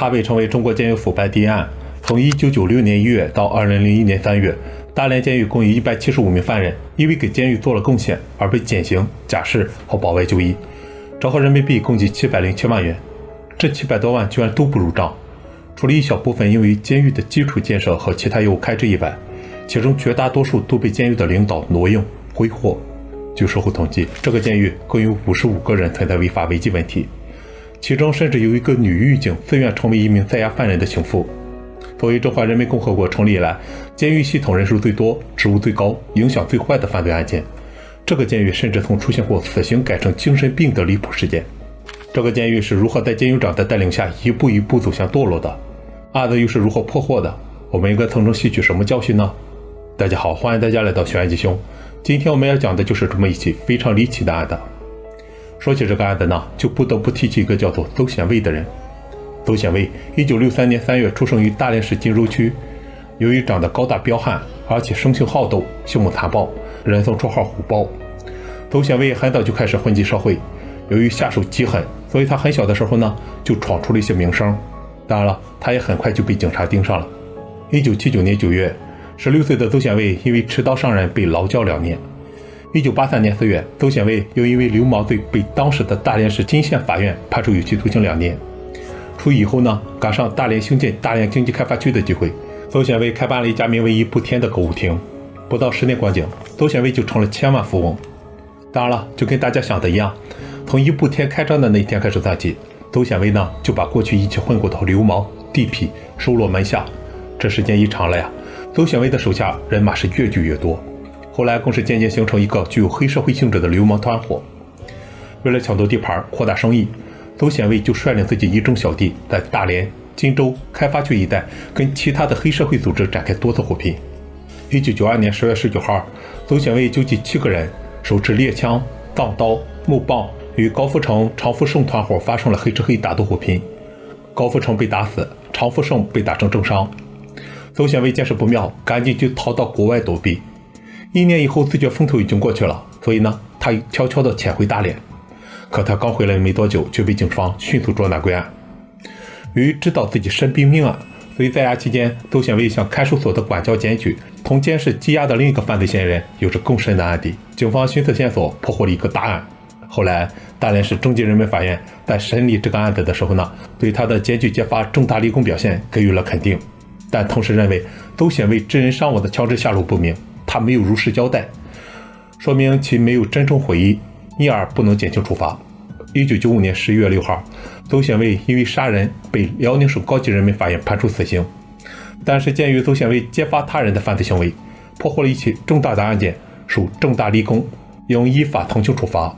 它被称为中国监狱腐败第一案。从1996年1月到2001年3月，大连监狱共有175名犯人因为给监狱做了贡献而被减刑、假释或保外就医，折合人民币共计707万元。这700多万居然都不入账，除了一小部分因为监狱的基础建设和其他业务开支以外，其中绝大多数都被监狱的领导挪用挥霍。据事后统计，这个监狱共有55个人存在违法违纪问题，其中甚至有一个女狱警自愿成为一名在押犯人的情妇。作为中华人民共和国成立以来监狱系统人数最多、职务最高、影响最坏的犯罪案件，这个监狱甚至曾出现过死刑改成精神病的离谱事件。这个监狱是如何在监狱长的带领下一步一步走向堕落的？案子又是如何破获的？我们应该从中吸取什么教训呢？大家好，欢迎大家来到悬案吉凶。今天我们要讲的就是这么一起非常离奇的案子。说起这个案子呢，就不得不提起一个叫做邹显卫的人。邹显卫1963年3月出生于大连市金州区，由于长得高大彪悍，而且生性好斗、凶猛残暴，人送绰号虎豹。邹显卫很早就开始混迹社会，由于下手极狠，所以他很小的时候呢就闯出了一些名声。当然了，他也很快就被警察盯上了。1979年9月，16岁的邹显卫因为持刀伤人被劳教2年。1983年4月，邹显卫又因为流氓罪被当时的大连市金县法院判处有期徒刑2年。出狱以后呢，赶上大连兴建大连经济开发区的机会，邹显卫开办了一家名为一步天的购物厅。不到10年光景，邹显卫就成了千万富翁。当然了，就跟大家想的一样，从一步天开张的那一天开始算起，邹显卫呢就把过去一起混过的流氓、地痞收落门下。这时间一长了呀，邹显卫的手下人马是越聚越多，后来更是渐渐形成一个具有黑社会性质的流氓团伙。为了抢夺地盘、扩大生意，邹显卫就率领自己一众小弟在大连、金州、开发区一带跟其他的黑社会组织展开多次火拼。1992年10月19号，邹显卫纠集7个人，手持猎枪、藏刀、木棒，与高富成、常福胜团伙发生了黑吃黑打斗火拼。高富成被打死，常福胜被打成重伤。邹显卫见势不妙，赶紧就逃到国外躲避。1年以后，自觉风头已经过去了，所以呢，他悄悄地潜回大连。可他刚回来没多久，就被警方迅速捉拿归案。由于知道自己身病命案，所以在押期间，邹显卫向看守所的管教检举，同监视羁押的另一个犯罪嫌疑人有着更深的案底。警方寻此线索，破获了一个大案。后来，大连市中级人民法院在审理这个案子的时候呢，对他的检举揭发重大立功表现给予了肯定，但同时认为邹显卫致人伤亡的枪支下落不明，他没有如实交代，说明其没有真诚悔意，因而不能减轻处罚。1995年11月6号，邹显卫因为杀人被辽宁省高级人民法院判处死刑。但是鉴于邹显卫揭发他人的犯罪行为，破获了一起重大的案件，属重大立功，应依法从轻处罚。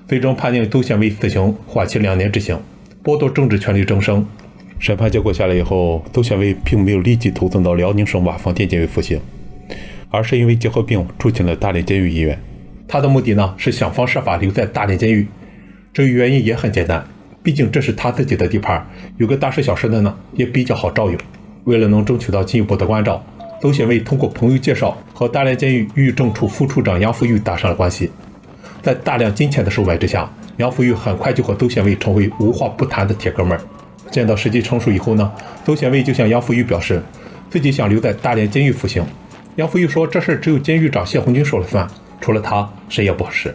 最终判定邹显卫死刑，缓期2年执行，剥夺政治权利终生。审判结果下来以后，邹显卫并没有立即投送到辽宁省瓦房店监狱服刑，而是因为结核病住进了大连监狱医院。他的目的呢是想方设法留在大连监狱。至于原因也很简单，毕竟这是他自己的地盘，有个大事小事的呢也比较好照应。为了能争取到进一步的关照，邹显卫通过朋友介绍和大连监狱狱政处副处长杨福玉打上了关系。在大量金钱的收买之下，杨福玉很快就和邹显卫成为无话不谈的铁哥们儿。见到时机成熟以后呢，邹显卫就向杨福玉表示自己想留在大连监狱服刑。杨福玉说这事只有监狱长谢红军说了算，除了他谁也不合适。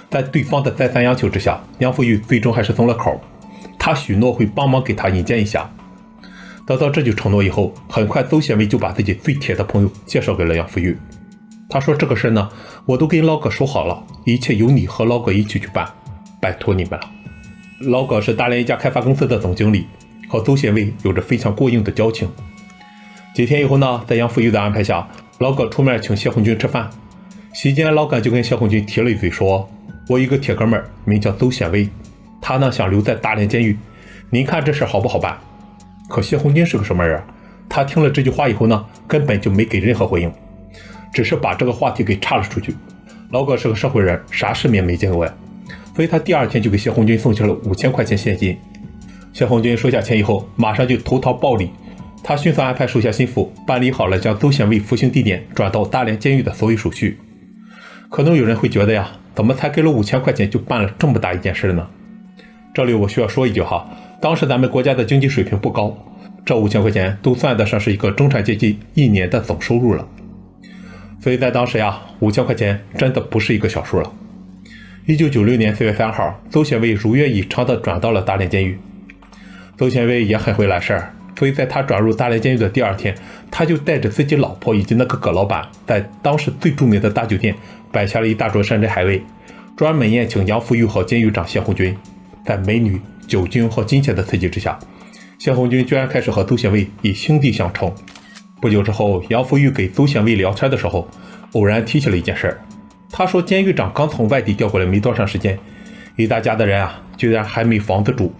在对方的再三央求之下，杨福玉最终还是松了口，他许诺会帮忙给他引荐一下。得到这句承诺以后，很快邹显卫就把自己最铁的朋友介绍给了杨福玉。他说这个事呢，我都跟老葛说好了，一切由你和老葛一起去办，拜托你们了。老葛是大连一家开发公司的总经理，和邹显卫有着非常过硬的交情。几天以后呢，在杨福玉的安排下，老葛出面请谢红军吃饭。席间，老葛就跟谢红军提了一嘴说，我一个铁哥们儿名叫邹显卫，他呢想留在大连监狱，您看这事好不好办？可谢红军是个什么人？他听了这句话以后呢，根本就没给任何回应，只是把这个话题给岔了出去。老葛是个社会人，啥世面没见过呀，所以他第2天就给谢红军送去了5000块钱现金。谢红军收下钱以后，马上就投桃报李，他迅速安排手下心腹办理好了将邹显卫服刑地点转到大连监狱的所有手续。可能有人会觉得呀，怎么才给了5000块钱就办了这么大一件事呢？这里我需要说一句哈，当时咱们国家的经济水平不高，这5000块钱都算得上是一个中产阶级一年的总收入了。所以在当时呀，5000块钱真的不是一个小数了。1996年4月3号，邹显卫如愿以偿地转到了大连监狱。邹显卫也很会来事儿，所以在他转入大连监狱的第2天，他就带着自己老婆以及那个葛老板，在当时最著名的大酒店摆下了一大桌山珍海味，专门宴请杨福玉和监狱长谢红军。在美女、酒精和金钱的刺激之下，谢红军居然开始和邹显卫以兄弟相称。不久之后，杨福玉给邹显卫聊天的时候，偶然提起了一件事。他说监狱长刚从外地调回来没多长时间，一大家的人居然还没房子住。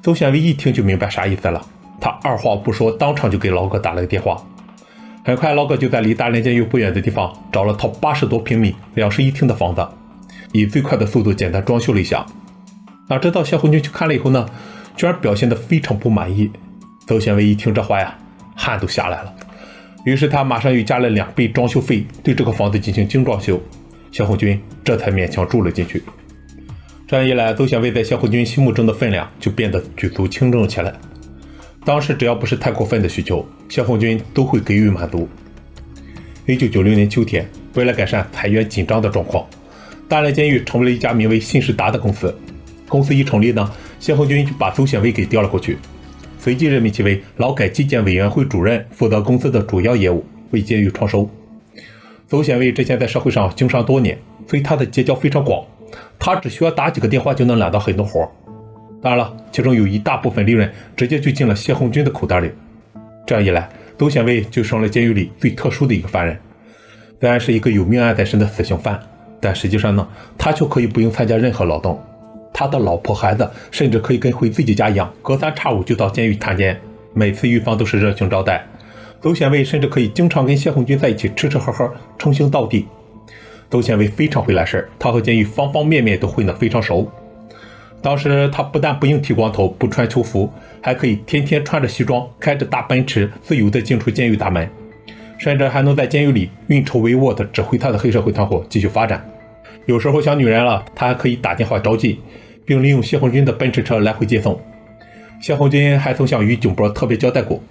邹显卫一听就明白啥意思了，他二话不说，当场就给老葛打了个电话。很快，老葛就在离大连监狱不远的地方找了套80多平米、2室1厅的房子，以最快的速度简单装修了一下。哪知道谢红军去看了以后呢，居然表现得非常不满意。邹显卫一听这话汗都下来了。于是他马上又加了2倍装修费，对这个房子进行精装修。谢红军这才勉强住了进去。这样一来，邹显卫在谢红军心目中的分量就变得举足轻重起来。当时只要不是太过分的需求，谢红军都会给予满足。1996年秋天，为了改善裁员紧张的状况，大连监狱成为了一家名为信士达的公司。公司一成立呢，谢红军就把邹显卫给调了过去，随即任命其为劳改纪检委员会主任，负责公司的主要业务，为监狱创收。邹显卫之前在社会上经商多年，所以他的结交非常广，他只需要打几个电话就能揽到很多活。当然了，其中有一大部分利润直接就进了谢红军的口袋里。这样一来，邹显卫就成了监狱里最特殊的一个犯人。虽然是一个有命案在身的死刑犯，但实际上呢，他却可以不用参加任何劳动。他的老婆孩子甚至可以跟回自己家一样，隔3差5就到监狱探监，每次狱方都是热情招待。邹显卫甚至可以经常跟谢红军在一起吃吃喝喝，称兄道弟。邹显卫非常会来事，他和监狱方方面面都混得非常熟。当时他不但不用剃光头，不穿囚服，还可以天天穿着西装，开着大奔驰，自由地进出监狱大门，甚至还能在监狱里运筹帷幄地指挥他的黑社会团伙继续发展。有时候想女人了，他还可以打电话召妓，并利用谢红军的奔驰车来回接送。谢红军还曾向于景波特别交代过，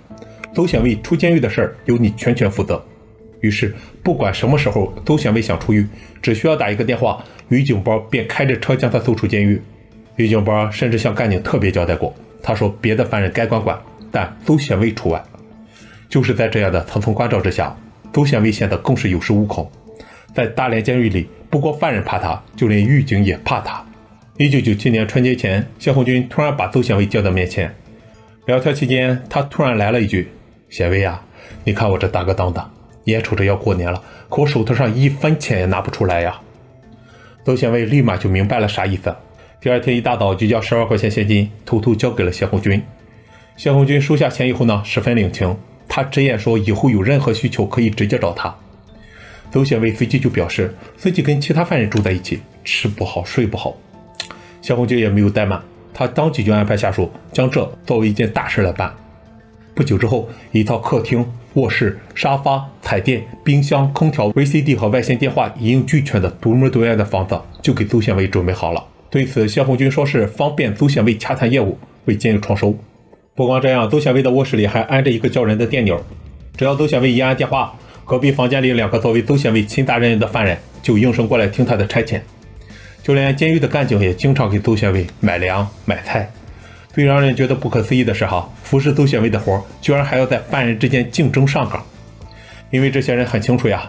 邹显卫出监狱的事儿由你全权负责。于是不管什么时候邹显卫想出狱，只需要打一个电话，于景波便开着车将他送出监狱。于景波甚至向干警特别交代过，他说别的犯人该管管，但邹显卫除外。就是在这样的层层关照之下，邹显卫显得更是有恃无恐。在大连监狱里，不光犯人怕他，就连狱警也怕他。1997年春节前，谢红军突然把邹显卫叫到面前，聊天期间，他突然来了一句：“显卫啊，你看我这大哥当的，眼瞅着要过年了，可我手头上1分钱也拿不出来呀。”邹显卫立马就明白了啥意思，第2天一大早就将10万块钱现金偷偷交给了谢红军。谢红军收下钱以后呢，十分领情，他直言说以后有任何需求可以直接找他。邹显卫随即就表示自己跟其他犯人住在一起，吃不好睡不好。谢红军也没有怠慢，他当即就安排下属将这作为一件大事来办。不久之后，一套客厅、卧室、沙发、彩电、冰箱、空调、VCD 和外线电话一应俱全的独门独院的房子就给邹显卫准备好了。对此，谢红军说是方便邹显卫洽谈业务，为监狱创收。不光这样，邹显卫的卧室里还安着一个叫人的电钮，只要邹显卫一按电话，隔壁房间里2个作为邹显卫亲大人的犯人就应声过来听他的差遣。就连监狱的干警也经常给邹显卫买粮买菜。最让人觉得不可思议的是服侍邹显卫的活居然还要在犯人之间竞争上岗。因为这些人很清楚呀，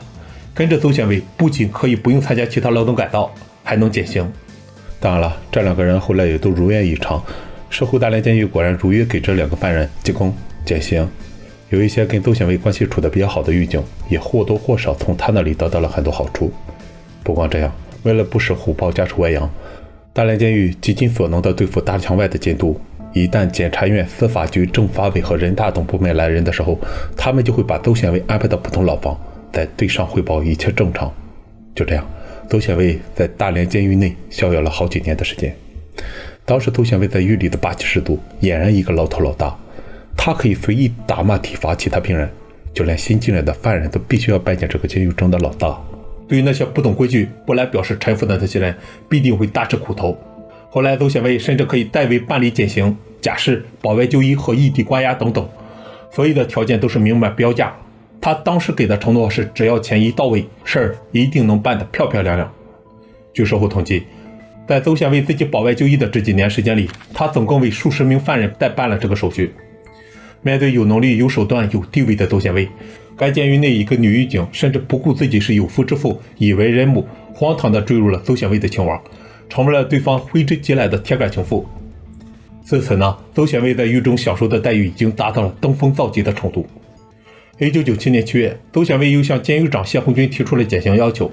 跟着邹显卫不仅可以不用参加其他劳动改造，还能减刑。当然了，这2个人后来也都如愿以偿，事后大连监狱果然如约给这2个犯人记功减刑。有一些跟邹显卫关系处得比较好的狱警也或多或少从他那里得到了很多好处。不光这样，为了不使虎豹家丑外扬，大连监狱极尽所能地对付大墙外的监督。一旦检察院、司法局、政法委和人大等部门来人的时候，他们就会把邹显卫安排到不同牢房，在对上汇报一切正常。就这样，邹显卫在大连监狱内逍遥了好几年的时间。当时邹显卫在狱里的霸气十足，俨然一个牢头老大，他可以随意打骂体罚其他病人，就连新进来的犯人都必须要拜见这个监狱中的老大。对于那些不懂规矩、不来表示臣服的那些人，必定会大吃苦头。后来邹显卫甚至可以代为办理减刑，假释、保外就医和异地关押等等，所有的条件都是明码标价。他当时给的承诺是，只要钱一到位，事儿一定能办得漂漂亮亮。据事后统计，在邹宪为自己保外就医的这几年时间里，他总共为数十名犯人代办了这个手续。面对有能力、有手段、有地位的邹宪为，该监狱内一个女狱警甚至不顾自己是有夫之妇，以为人母，荒唐地坠入了邹宪为的情网，成为了对方挥之即来的铁杆情妇。自此呢，邹宪为在狱中享受的待遇已经达到了登峰造极的程度。1997年7月，邹宪为又向监狱长谢鸿钧提出了减刑要求。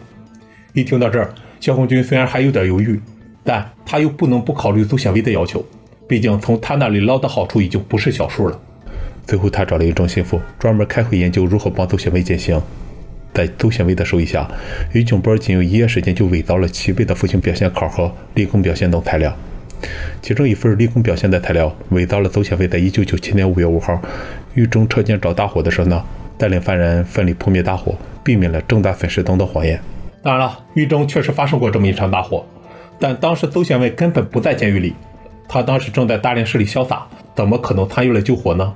一听到这儿，谢鸿钧虽然还有点犹豫，但他又不能不考虑邹宪为的要求，毕竟从他那里捞的好处已经不是小数了。最后他找了一众心腹，专门开会研究如何帮邹宪为减刑。在邹宪为的授意下，狱警波仅有1夜时间就伪造了7倍的服刑表现考核、立功表现等材料。其中一份立功表现的材料伪造了邹宪为在1997年5月5号狱中车间着大火的时候呢，带领犯人奋力扑灭大火，避免了重大损失等等谎言。当然了，狱中确实发生过这么一场大火，但当时邹宪为根本不在监狱里，他当时正在大连市里潇洒，怎么可能参与了救火呢？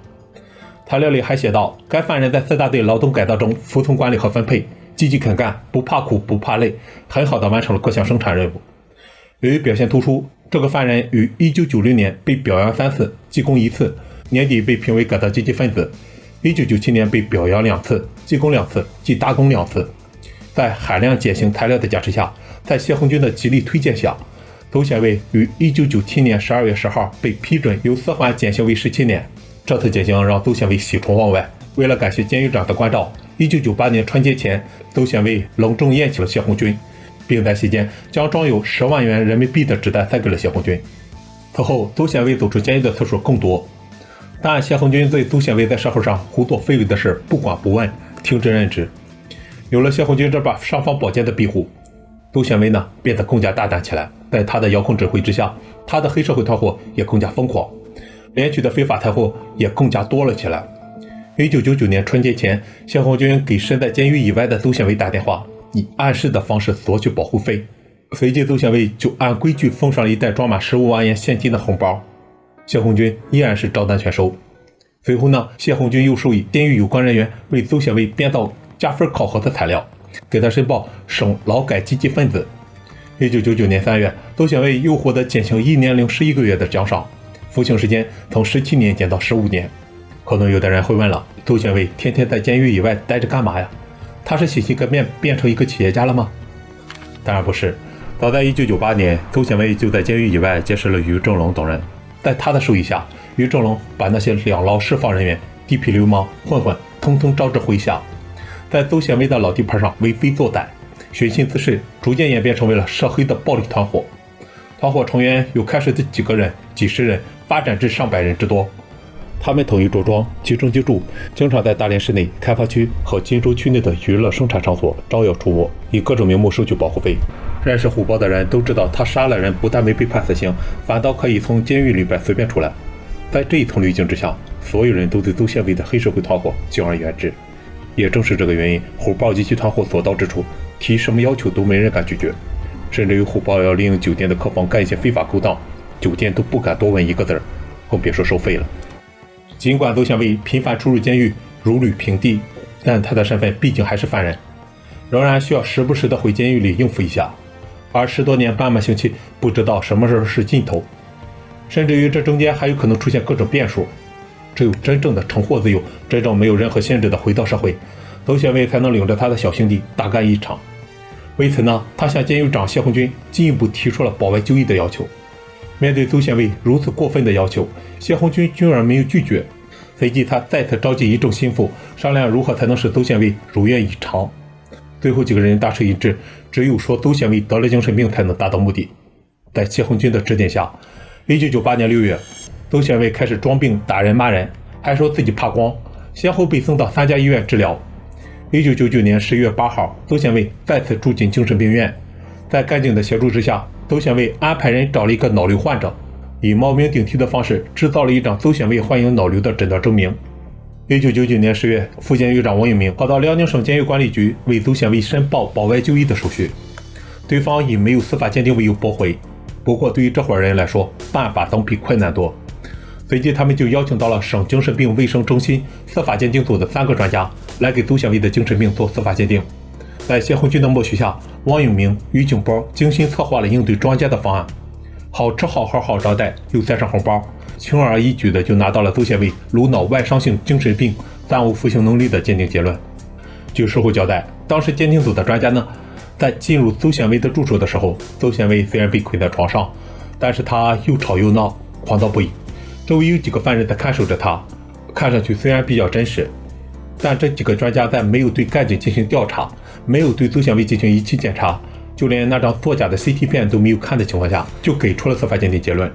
材料里还写道，该犯人在4大队劳动改造中服从管理和分配，积极肯干，不怕苦不怕累，很好地完成了各项生产任务。由于表现突出，这个犯人于1990年被表扬3次，记功1次，年底被评为改造积极分子。1997年被表扬2次，记功2次，记大功2次。在海量减刑材料的加持下，在谢鸿钧的极力推荐下，邹宪为于1997年12月10号被批准由4缓减刑为17年。这次减刑让邹宪为喜出望外。为了感谢监狱长的关照，1998年春节前，邹宪为隆重宴请了谢鸿钧，并在席间将装有10万元人民币的纸袋塞给了谢鸿钧。此后，邹宪为走出监狱的次数更多，但谢鸿钧对邹宪为在社会上胡作非为的事不管不问，听之任之。有了谢鸿钧这把尚方宝剑的庇护，邹宪为呢变得更加大胆起来。在他的遥控指挥之下，他的黑社会团伙也更加疯狂，连取的非法财货也更加多了起来。1999年春节前，谢鸿钧给身在监狱以外的邹宪为打电话，以暗示的方式索取保护费。随即邹宪为就按规矩奉上了一袋装满15万元现金的红包，谢鸿钧依然是照单全收。随后呢，谢鸿钧又授意监狱有关人员为邹宪为编造加分考核的材料，给他申报省劳改积极分子。1999年3月，邹宪为又获得减刑1年零11个月的奖赏，服刑时间从17年减到15年。可能有的人会问了，邹宪为天天在监狱以外待着干嘛呀？他是洗心革面变成一个企业家了吗？当然不是。早在1998年，邹宪为就在监狱以外结识了于正龙等人，在他的授意下，于正龙把那些两劳释放人员、地痞流氓、混混通通招至麾下，在邹宪为的老地盘上为非作歹，寻衅滋事，逐渐演变成为了涉黑的暴力团伙。团伙成员由开始的几个人、几十人发展至上百人之多。他们统一着装，集中居住，经常在大连市内、开发区和金州区内的娱乐生产场所招摇出没，以各种名目收取保护费。认识虎豹的人都知道，他杀了人不但没被判死刑，反倒可以从监狱里边随便出来。在这一层滤镜之下，所有人都对邹宪为的黑社会团伙敬而远之。也正是这个原因，虎豹及其团伙所到之处，提什么要求都没人敢拒绝，甚至于虎豹要利用酒店的客房干一些非法勾当，酒店都不敢多问一个字儿，更别说收费了。尽管邹宪为频繁出入监狱，如履平地，但他的身份毕竟还是犯人，仍然需要时不时的回监狱里应付一下。而10多年半满刑期，不知道什么时候是尽头，甚至于这中间还有可能出现各种变数。只有真正的重获自由，真正没有任何限制的回到社会，邹宪为才能领着他的小兄弟大干一场。为此呢，他向监狱长谢鸿钧进一步提出了保外就医的要求。面对邹宪为如此过分的要求，谢鸿钧居然没有拒绝。随即他再次召集一众心腹，商量如何才能使邹宪为如愿以偿。最后几个人达成一致，只有说邹宪为得了精神病才能达到目的。在谢鸿钧的指点下，1998年6月，邹宪为开始装病打人骂人，还说自己怕光，先后被送到3家医院治疗。1999年11月8号，邹宪为再次住进精神病院。在干警的协助之下，邹宪为安排人找了一个脑瘤患者，以冒名顶替的方式制造了一张邹宪为患有脑瘤的诊断证明。1999年10月，副监狱长王永明跑到辽宁省监狱管理局为邹宪为申报保外就医的手续，对方以没有司法鉴定为由驳回。不过对于这伙人来说，办法总比困难多。随即他们就邀请到了省精神病卫生中心司法鉴定组的3个专家来给邹显伟的精神病做司法鉴定。在谢红军的默许下，王永明、于景波精心策划了应对庄家的方案，好吃好喝好招待，又塞上红包，轻而易举的就拿到了邹显伟颅脑外伤性精神病暂无服刑能力的鉴定结论。据事后交代，当时鉴定组的专家呢，在进入邹显伟的住处的时候，邹显伟虽然被困在床上，但是他又吵又闹，狂躁不已，周围有几个犯人在看守着他，看上去虽然比较真实，但这几个专家在没有对干警进行调查，没有对邹显伟进行仪器检查，就连那张作假的 CT 片都没有看的情况下，就给出了司法鉴定结论。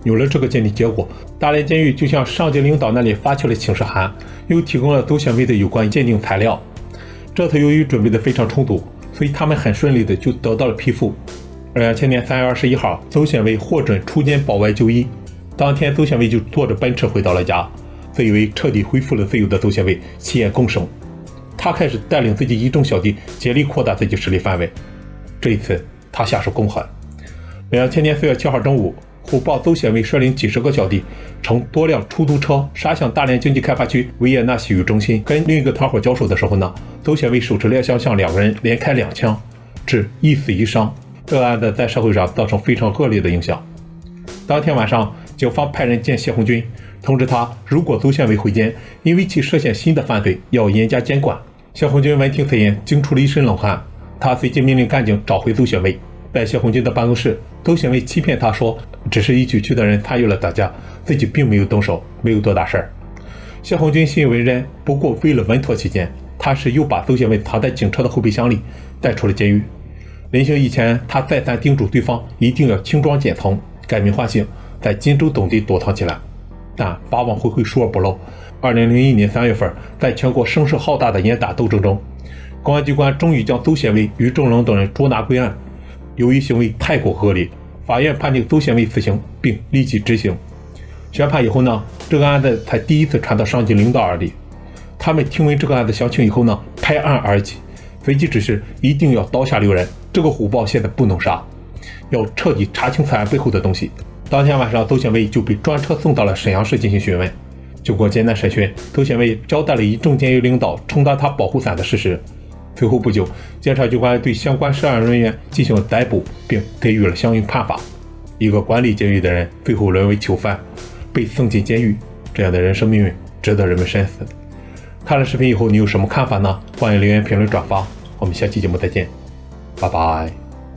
有了这个鉴定结果，大连监狱就向上级领导那里发去了请示函，又提供了邹显伟的有关鉴定材料。这次由于准备的非常充足，所以他们很顺利的就得到了批复。2000年3月21号，邹显伟获准出监保外就医。当天，邹显伟就坐着奔驰回到了家。自以为彻底恢复了自由的邹显伟气焰更盛，他开始带领自己一众小弟竭力扩大自己势力范围。这一次，他下手更狠。2000年4月7号中午，虎豹邹显伟率领几十个小弟乘多辆出租车杀向大连经济开发区维也纳洗浴中心，跟另一个团伙交手的时候呢，邹显伟手持猎枪向2个人连开2枪，致1死1伤。这个案子在社会上造成非常恶劣的影响。当天晚上，警方派人见谢红军，通知他，如果邹显伟回监，因为其涉嫌新的犯罪，要严加监管。谢红军闻听此言，惊出了一身冷汗。他随即命令干警找回邹显伟。在谢红军的办公室，邹显伟欺骗他说，只是一起去的人参与了打架，自己并没有动手，没有多大事儿。谢红军信以为真，不过为了稳妥起见，他是又把邹显伟藏在警车的后备箱里，带出了监狱。临行以前，他再三叮嘱对方一定要轻装简从，改名换姓，在荆州等地躲藏起来。但法网恢恢，疏而不漏。2001年3月份，在全国声势浩大的严打斗争中，公安机关终于将邹显伟、于正荣等人捉拿归案。由于行为太过恶劣，法院判定邹显伟死刑，并立即执行。宣判以后呢，这个案子才第一次传到上级领导耳里。他们听闻这个案子详情以后呢，拍案而起，随即指示一定要刀下留人，这个虎豹现在不能杀，要彻底查清此案背后的东西。当天晚上，邹显伟就被专车送到了沈阳市进行询问。经过艰难审讯，邹显伟交代了一众监狱领导充当他保护伞的事实。随后不久，监察机关对相关涉案人员进行了逮捕，并给予了相应判罚。一个管理监狱的人，最后沦为囚犯，被送进监狱，这样的人生命运值得人们深思。看了视频以后，你有什么看法呢？欢迎留言评论转发，我们下期节目再见，拜拜。